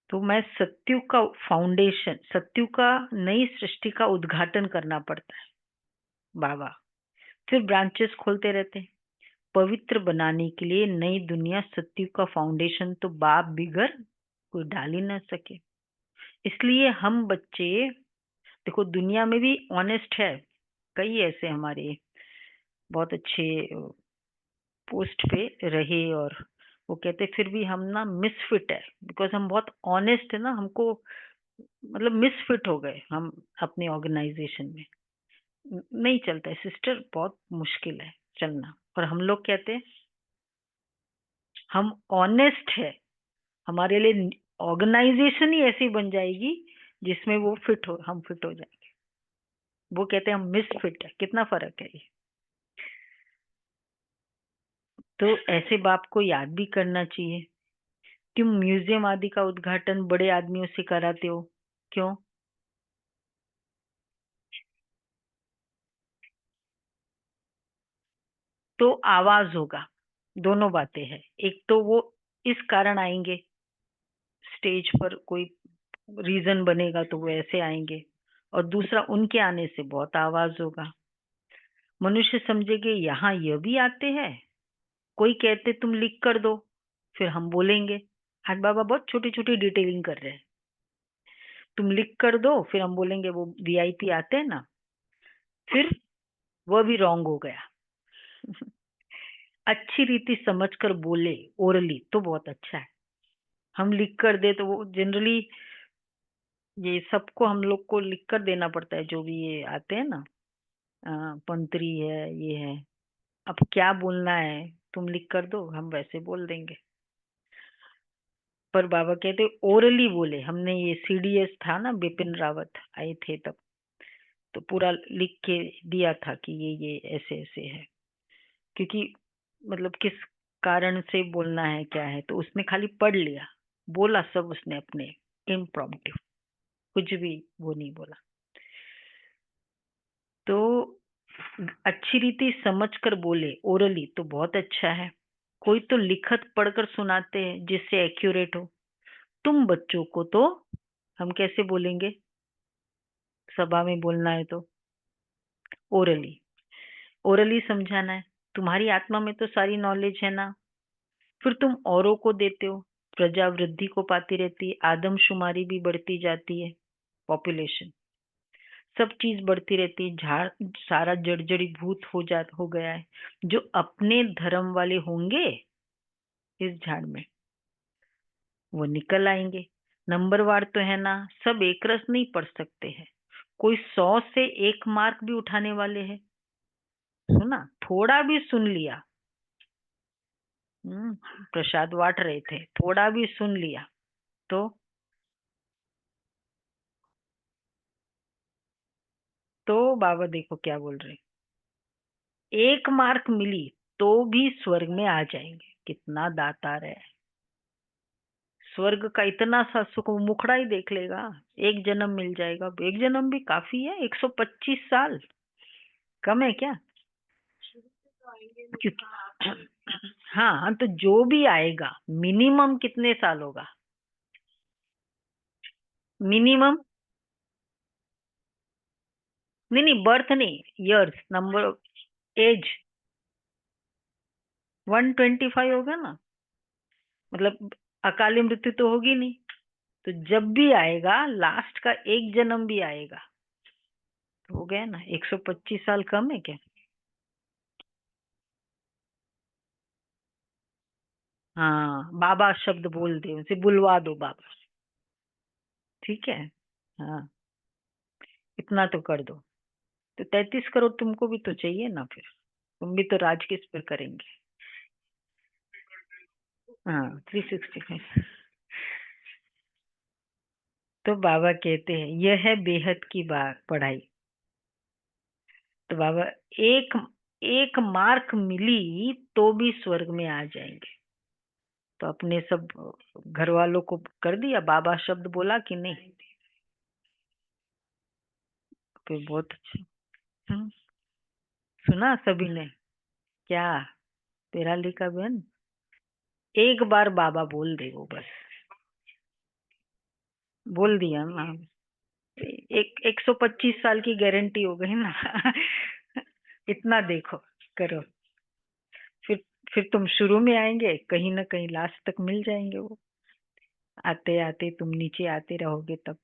तो मैं सत्युग का फाउंडेशन, सत्युग का नई सृष्टि का उद्घाटन करना पड़ता है बाबा। फिर ब्रांचेस खोलते रहते हैं पवित्र बनाने के लिए नई दुनिया। सत्युग का फाउंडेशन तो बाप बिगर कोई डाल ही ना सके। इसलिए हम बच्चे, देखो दुनिया में भी ऑनेस्ट है, कई ऐसे हमारे बहुत अच्छे पोस्ट पे रहे, और वो कहते फिर भी हम ना मिसफिट है, बिकॉज हम बहुत ऑनेस्ट है ना, हमको मतलब मिसफिट हो गए हम अपने ऑर्गेनाइजेशन में। नहीं चलता है सिस्टर, बहुत मुश्किल है चलना। और हम लोग कहते हैं हम ऑनेस्ट है, हमारे लिए ऑर्गेनाइजेशन ही ऐसी बन जाएगी जिसमें वो फिट हो, हम फिट हो जाएंगे। वो कहते हैं हम मिसफिट है। कितना फर्क है ये। तो ऐसे बाप को याद भी करना चाहिए। तुम म्यूजियम आदि का उद्घाटन बड़े आदमियों से कराते हो, क्यों? तो आवाज होगा। दोनों बातें हैं, एक तो वो इस कारण आएंगे स्टेज पर, कोई रीजन बनेगा तो वो ऐसे आएंगे, और दूसरा उनके आने से बहुत आवाज होगा। मनुष्य समझेंगे यहाँ यह भी आते हैं। कोई कहते तुम लिख कर दो, फिर हम बोलेंगे, आज बाबा बहुत छोटी छोटी डिटेलिंग कर रहे हैं, तुम लिख कर दो, फिर हम बोलेंगे वो वीआईपी आते हैं ना, फिर वह भी रॉन्ग हो गया। अच्छी रीति समझकर बोले ओरली तो बहुत अच्छा है। हम लिख कर दे तो वो जनरली, ये सबको हम लोग को लिख कर देना पड़ता है, जो भी ये आते हैं ना, पंत्री है, ये है। अब क्या बोलना है, तुम लिख कर दो, हम वैसे बोल देंगे। पर बाबा कहते ओरली बोले। हमने ये सीडीएस था ना, बिपिन रावत आए थे तब, तो पूरा लिख के दिया था कि ये ऐसे ऐसे है, क्योंकि मतलब किस कारण से बोलना है, क्या है, तो उसने खाली पढ़ लिया, बोला सब उसने अपने इम्प्रॉम्प्टू, कुछ भी वो नहीं बोला। तो अच्छी रीति समझ कर बोले ओरली तो बहुत अच्छा है। कोई तो लिखत पढ़कर सुनाते हैं जिससे एक्यूरेट हो। तुम बच्चों को तो हम कैसे बोलेंगे, सभा में बोलना है तो ओरली, ओरली समझाना है। तुम्हारी आत्मा में तो सारी नॉलेज है ना, फिर तुम औरों को देते हो। प्रजा वृद्धि को पाती रहती है, आदमशुमारी भी बढ़ती जाती है, पॉपुलेशन, सब चीज बढ़ती रहती है। झाड़ सारा जर्जरी भूत हो गया है। जो अपने धर्म वाले होंगे इस झाड़ में, वो निकल आएंगे। नंबरवार तो है ना, सब एक रस नहीं पढ़ सकते हैं। कोई 100 से 1 मार्क भी उठाने वाले हैं। सुना, थोड़ा भी सुन लिया, प्रसाद बांट रहे थे, थोड़ा भी सुन लिया तो बाबा देखो क्या बोल रहे, 1 मार्क मिली तो भी स्वर्ग में आ जाएंगे। कितना दातार है। स्वर्ग का इतना सा सुख, वो मुखड़ा ही देख लेगा। एक जन्म मिल जाएगा, एक जन्म भी काफी है, 125 साल कम है क्या? क्योंकि हाँ, तो जो भी आएगा मिनिमम कितने साल होगा? मिनिमम, नहीं नहीं, बर्थ नहीं, इयर्स, नंबर, एज 125 होगा ना, मतलब अकाली मृत्यु तो होगी नहीं। तो जब भी आएगा लास्ट का एक जन्म भी आएगा, तो हो गया ना, 125 साल कम है क्या? हाँ, बाबा शब्द बोल दे, उसे बुलवा दो बाबा। ठीक है। हाँ, इतना तो कर दो। तो 33 करोड़ तुमको भी तो चाहिए ना फिर। तुम भी तो राज किस पर करेंगे। हाँ 365। तो बाबा कहते हैं यह है बेहद की बात पढ़ाई। तो बाबा एक एक मार्क मिली तो भी स्वर्ग में आ जाएंगे। तो अपने सब घर वालों को कर दिया, बाबा शब्द बोला कि नहीं। फिर बहुत अच्छा। हम्म, सुना सभी ने क्या। तेरा लिखा बहन, एक बार बाबा बोल दे वो बस। बोल दिया ना। एक 125 साल की गारंटी हो गई ना। इतना देखो, करो। फिर फिर तुम शुरू में आएंगे, कहीं ना कहीं लास्ट तक मिल जाएंगे वो। आते आते तुम नीचे आते रहोगे तब।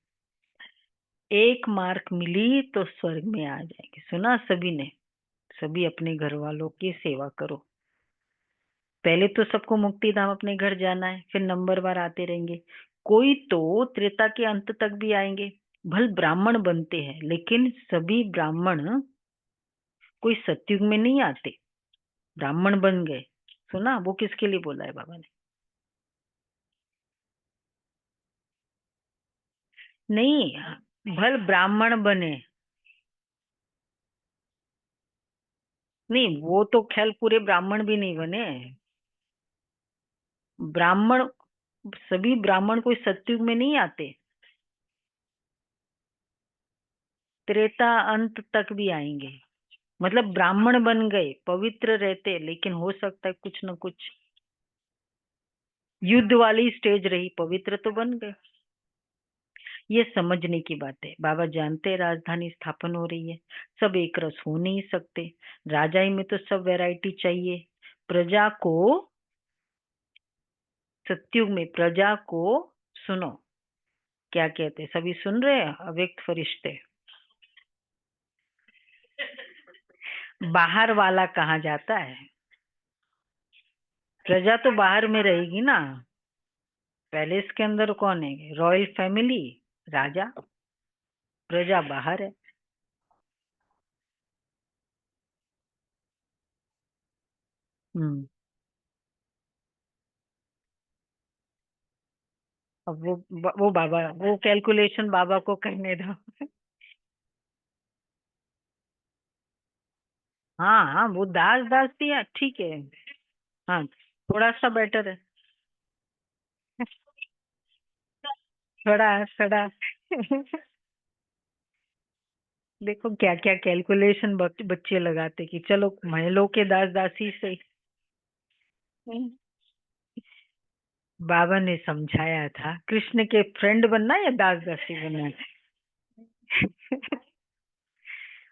एक मार्क मिली तो स्वर्ग में आ जाएंगे, सुना सभी ने। सभी अपने घर वालों की सेवा करो। पहले तो सबको मुक्ति धाम अपने घर जाना है, फिर नंबरवार आते रहेंगे। कोई तो त्रेता के अंत तक भी आएंगे, भल ब्राह्मण बनते हैं, लेकिन सभी ब्राह्मण कोई सतयुग में नहीं आते। ब्राह्मण बन गए, सुना वो किसके लिए बोला है बाबा ने। नहीं, भल ब्राह्मण बने। नहीं, वो तो ख्याल पूरे ब्राह्मण भी नहीं बने। ब्राह्मण, सभी ब्राह्मण कोई सतयुग में नहीं आते। त्रेता अंत तक भी आएंगे। मतलब ब्राह्मण बन गए, पवित्र रहते, लेकिन हो सकता है कुछ न कुछ युद्ध वाली स्टेज रही, पवित्र तो बन गए। ये समझने की बात है। बाबा जानते हैं राजधानी स्थापन हो रही है, सब एक रस हो नहीं सकते। राजाई में तो सब वैरायटी चाहिए। प्रजा को, सत्युग में प्रजा को, सुनो क्या कहते हैं, सभी सुन रहे हैं, अव्यक्त फरिश्ते। बाहर वाला कहाँ जाता है। प्रजा तो बाहर में रहेगी ना। पैलेस के अंदर कौन है, रॉयल फैमिली, राजा। प्रजा बाहर है। हम्म। अब वो बाबा, वो कैलकुलेशन बाबा को करने दो। हाँ हाँ, वो दास दास दिया ठीक है। हाँ, थोड़ा सा बेटर है। थोड़ा थोड़ा। देखो क्या क्या कैलकुलेशन बच्चे लगाते कि चलो महलों के दास दासी से। बाबा ने समझाया था, कृष्ण के फ्रेंड बनना या दास दासी बनना।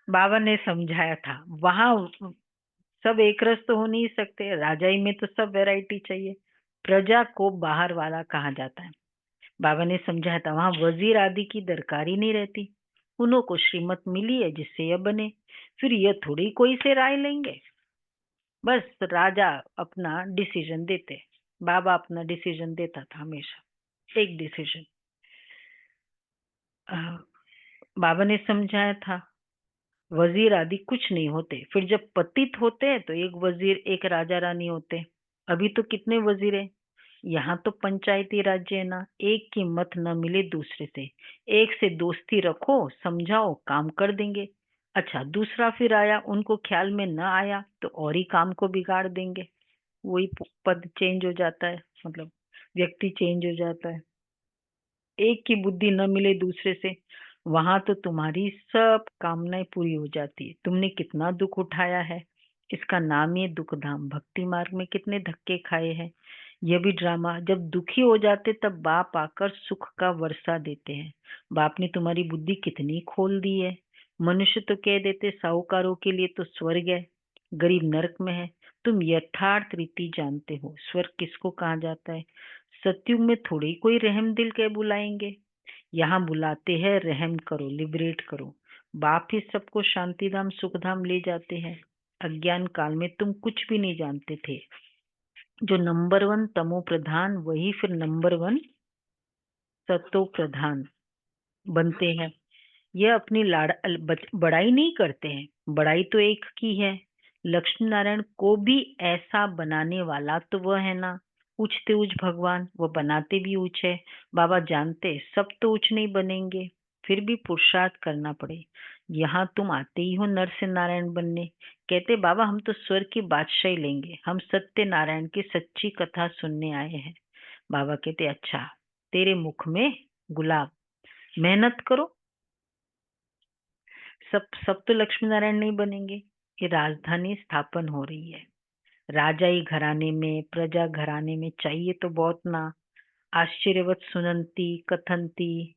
बाबा ने समझाया था, वहां सब एक रस तो हो नहीं सकते, राजाई में तो सब वैरायटी चाहिए। प्रजा को बाहर वाला कहा जाता है। बाबा ने समझाया था, वहां वजीर आदि की दरकारी नहीं रहती। उन्हों को श्रीमत मिली है जिससे यह बने। फिर यह थोड़ी कोई से राय लेंगे। बस राजा अपना डिसीजन देते। बाबा अपना डिसीजन देता था हमेशा, एक डिसीजन। बाबा ने समझाया था, वजीर आदि कुछ नहीं होते, फिर जब पतित होते हैं तो एक वजीर एक राजा रानी होते हैं। अभी तो कितने वजीर हैं। यहाँ तो पंचायती राज्य है ना, एक की मत न मिले दूसरे से, एक से दोस्ती रखो, समझाओ, काम कर देंगे। अच्छा, दूसरा फिर आया, उनको ख्याल में न आया तो और ही काम को बिगाड़ देंगे। वही पद चेंज हो जाता है, मतलब व्यक्ति चेंज हो जाता है। एक की बुद्धि न मिले दूसरे से, वहां तो तुम्हारी सब कामनाएं पूरी हो जाती है। तुमने कितना दुख उठाया है, इसका नाम ही दुख धाम। भक्ति मार्ग में कितने धक्के खाए हैं। यह भी ड्रामा, जब दुखी हो जाते तब बाप आकर सुख का वर्षा देते हैं। बाप ने तुम्हारी बुद्धि कितनी खोल दी है। मनुष्य तो कह देते साहूकारों के लिए तो स्वर्ग है, गरीब नरक में है। तुम यथार्थ रीति जानते हो स्वर्ग किसको कहा जाता है। सतयुग में थोड़ी कोई रहम दिल के बुलाएंगे। यहाँ बुलाते हैं रहम करो, लिबरेट करो। बाप ही सबको शांति धाम सुख धाम ले जाते हैं। अज्ञान काल में तुम कुछ भी नहीं जानते थे। जो नंबर वन तमो प्रधान, वही फिर नंबर वन सतो प्रधान बनते हैं। यह अपनी बड़ाई नहीं करते हैं, बड़ाई तो एक की है। लक्ष्मी नारायण को भी ऐसा बनाने वाला तो वह है ना, ऊंचते ऊंच भगवान, वो बनाते भी ऊंच है। बाबा जानते सब तो ऊंच नहीं बनेंगे, फिर भी पुरुषार्थ करना पड़े। यहाँ तुम आते ही हो नर से नारायण बनने, कहते बाबा हम तो स्वर्ग की बादशाही लेंगे, हम सत्य नारायण की सच्ची कथा सुनने आए हैं। बाबा कहते अच्छा, तेरे मुख में गुलाब, मेहनत करो। सब सब तो लक्ष्मी नारायण नहीं बनेंगे। ये राजधानी स्थापन हो रही है, राजाई घराने में, प्रजा घराने में चाहिए तो बहुत ना। आश्चर्यवत सुनंती कथंती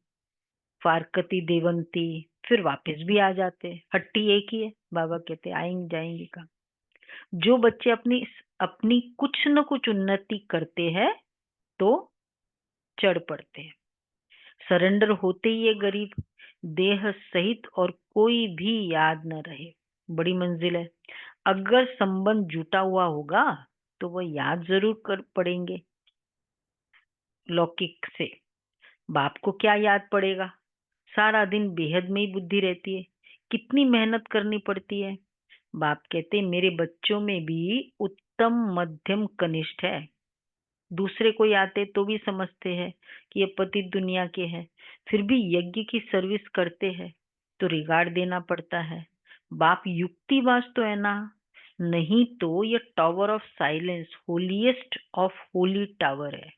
फारकती देवंती, फिर वापस भी आ जाते। हट्टी एक ही है। बाबा कहते आएंगे जाएंगे का। जो बच्चे अपनी अपनी कुछ न कुछ उन्नति करते हैं तो चढ़ पड़ते हैं। सरेंडर होते ही ये गरीब देह सहित और कोई भी याद न रहे, बड़ी मंजिल है। अगर संबंध जुटा हुआ होगा तो वह याद जरूर कर पड़ेंगे लौकिक से। बाप को क्या याद पड़ेगा, सारा दिन बेहद में ही बुद्धि रहती है, कितनी मेहनत करनी पड़ती है। बाप कहते मेरे बच्चों में भी उत्तम मध्यम कनिष्ठ है, दूसरे कोई आते तो भी समझते हैं कि ये पतित दुनिया के हैं, फिर भी यज्ञ की सर्विस करते हैं तो रिगार्ड देना पड़ता है। बाप युक्तिवास तो है ना, नहीं तो ये tower of silence holiest of Holi tower है,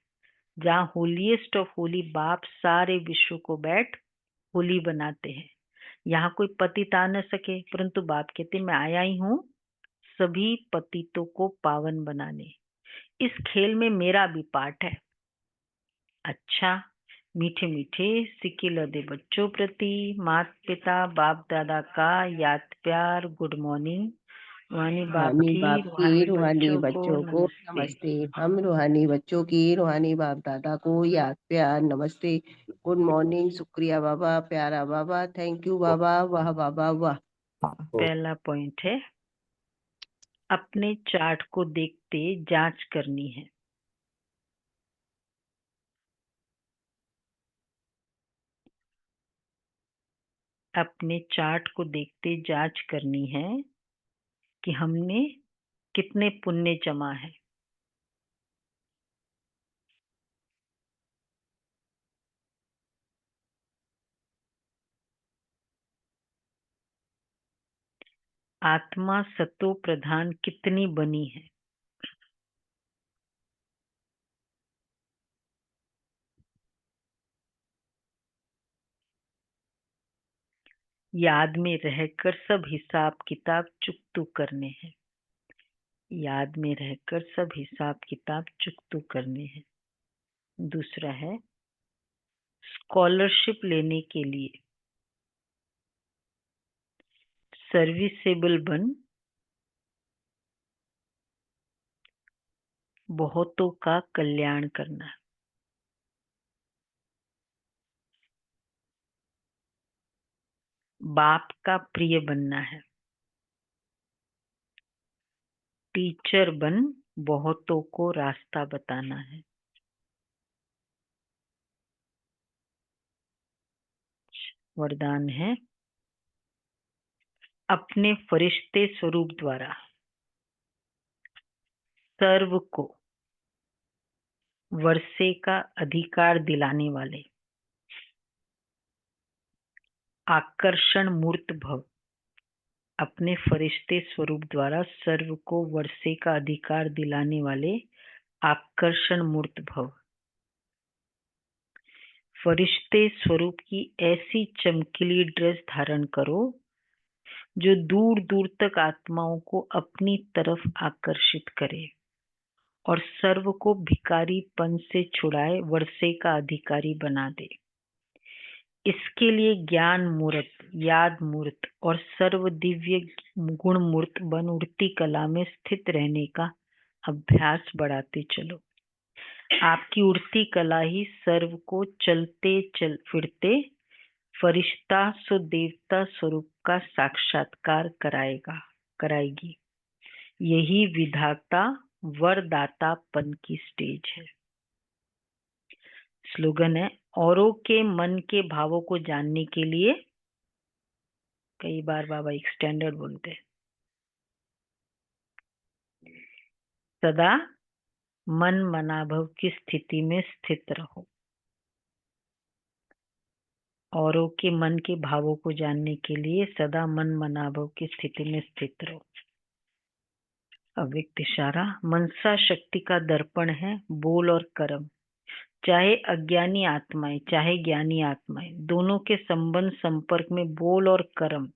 जहाँ होलीएस्ट ऑफ होली बाप सारे विश्व को बैठ होली बनाते हैं। यहाँ कोई पतित आ न सके, परंतु बाप कहते मैं आया ही हूँ सभी पतितों को पावन बनाने। इस खेल में मेरा भी पार्ट है। अच्छा, मीठे मीठे सिक्के लदे बच्चों प्रति माता पिता बाप दादा का याद प्यार, गुड मॉर्निंग। रूहानी बाप रूहानी की बाप की रूहानी रूहानी बच्चों को बच्चों को नमस्ते। नमस्ते। हम रूहानी बच्चों की रूहानी बाप दादा को याद प्यार नमस्ते। गुड मॉर्निंग, शुक्रिया बाबा, प्यारा बाबा, थैंक यू बाबा, वाह बाबा वाह। पहला पॉइंट है, अपने चार्ट को देखते जांच करनी है। अपने चार्ट को देखते जांच करनी है कि हमने कितने पुण्य जमा है। आत्मा सतो प्रधान कितनी बनी है। याद में रहकर सब हिसाब किताब चुकतू करने हैं। याद में रहकर सब हिसाब किताब चुकतू करने हैं। दूसरा है, स्कॉलरशिप लेने के लिए सर्विसेबल बन बहुतों का कल्याण करना। बाप का प्रिय बनना है। टीचर बन बहुतों को रास्ता बताना है। वरदान है, अपने फरिश्ते स्वरूप द्वारा सर्व को वर्षे का अधिकार दिलाने वाले आकर्षण मूर्त भव। अपने फरिश्ते स्वरूप द्वारा सर्व को वर्षे का अधिकार दिलाने वाले आकर्षण मूर्त भव। फरिश्ते स्वरूप की ऐसी चमकीली ड्रेस धारण करो जो दूर दूर तक आत्माओं को अपनी तरफ आकर्षित करे और सर्व को भिखारीपन से छुड़ाए वर्षे का अधिकारी बना दे। इसके लिए ज्ञान मूर्त, याद मूर्त और सर्व दिव्य गुण मूर्त बन उड़ती कला में स्थित रहने का अभ्यास बढ़ाते चलो। आपकी उड़ती कला ही सर्व को चलते चल फिरते फरिश्ता सो देवता स्वरूप का साक्षात्कार कराएगी। यही विधाता वरदातापन की स्टेज है। स्लोगन है, औरों के मन के भावों को जानने के लिए, कई बार बाबा एक स्टैंडर्ड बोलते हैं, सदा मन मनाभव की स्थिति में स्थित रहो। औरों के मन के भावों को जानने के लिए सदा मन मनाभव की स्थिति में स्थित रहो। अव्यक्त इशारा। मनसा शक्ति का दर्पण है बोल और कर्म। चाहे अज्ञानी आत्माएं चाहे ज्ञानी आत्माएं, दोनों के संबंध संपर्क में बोल और कर्म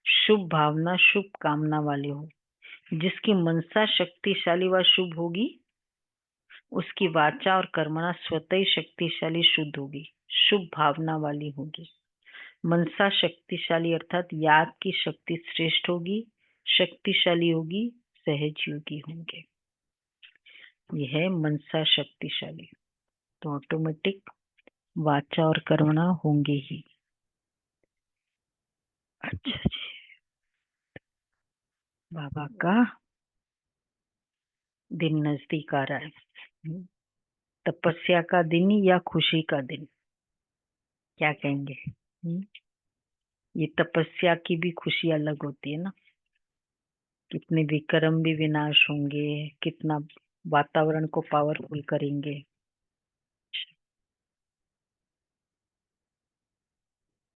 शुभ भावना शुभ कामना वाले हो। जिसकी मनसा शक्तिशाली व शुभ होगी उसकी वाचा और कर्मणा स्वतः ही शक्तिशाली शुद्ध होगी, शुभ भावना वाली होगी। मनसा शक्तिशाली अर्थात याद की शक्ति श्रेष्ठ होगी, शक्तिशाली होगी, सहज योगी होंगे। यह है मनसा शक्तिशाली, तो ऑटोमेटिक वाचा और कर्मणा होंगे ही। अच्छा जी, बाबा का दिन नजदीक आ रहा है। तपस्या का दिन या खुशी का दिन, क्या कहेंगे? ये तपस्या की भी खुशी अलग होती है ना। कितने विक्रम भी विनाश होंगे, कितना वातावरण को पावरफुल करेंगे।